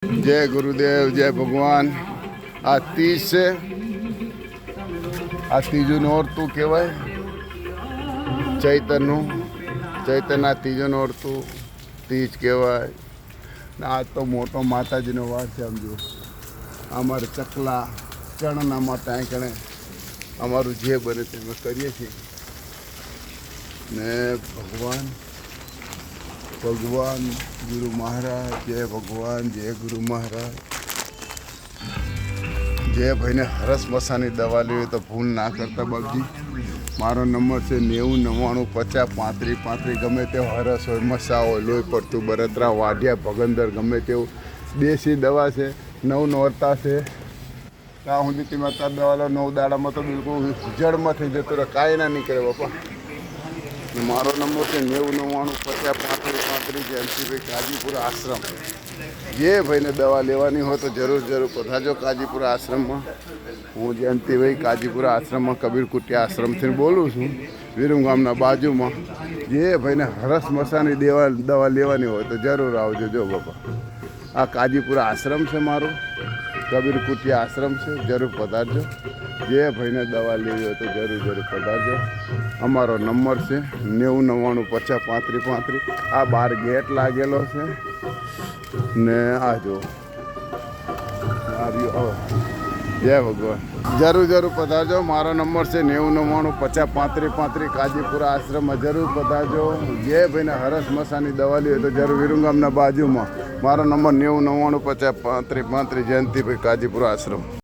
जय गुरुदेव जय भगवान। आ तीज से आ तीजू नोरतु कहवाय चैतन्य तीजो नोरतु तीज कहवाय। आज तो मोटो माताजीनो वार छे। समझो अमर चकला चणना माता कणे अमरु जे बने ते अमे करीए छीए ने भगवान भगवान गुरु महाराज जय भगवान जय गुरु महाराज जय भाई ने हरस मसानी दवा ली तो भूल ना करता बाबजी। मारो नंबर से 90 99 50 35 35 गमे ते हरस हो मसा हो लोही पड़तू बरतरा वाडिया भगंदर गमे ते देशी दवा से 9 नोरता से ત્યાં સુધી તમે અત્યારે દવા લો 9 દાડામાં તો બિલકુલ જડમાં થઈ જતો રહે કાંઈ ના નીકળે બાપા। મારો નંબર છે 90 99 50 35 35 જયંતિભાઈ કાજીપુરા આશ્રમ। જે ભાઈને દવા લેવાની હોય તો જરૂર પધારજો કાજીપુરા આશ્રમમાં। હું જયંતિભાઈ કાજીપુરા આશ્રમમાં કબીર કુટિયા આશ્રમથી બોલું છું, વિરમ ગામના બાજુમાં। જે ભાઈને હરસ મસાની દવા લેવાની હોય તો જરૂર આવજો। જો બાપા આ કાજીપુરા આશ્રમ છે મારો, કબીર કુટિયા આશ્રમ છે, જરૂર પધારજો। જે ભાઈને દવા લેવી હોય તો જરૂર પધારજો। અમારો નંબર છે 90 99 50 35 35। આ બાર ગેટ લાગેલો છે ને આ જો જય ભગવાન જરૂર પધારજો। મારો નંબર છે 90 99 50 35 35 કાજીપુરા આશ્રમમાં જરૂર પધારજો। જે ભાઈને હરસ મસાની દવા લેવી હોય તો જરૂર વિરંગામના બાજુમાં। મારો નંબર 90 99 50 35 35 જયંતિભાઈ કાજીપુરા આશ્રમ।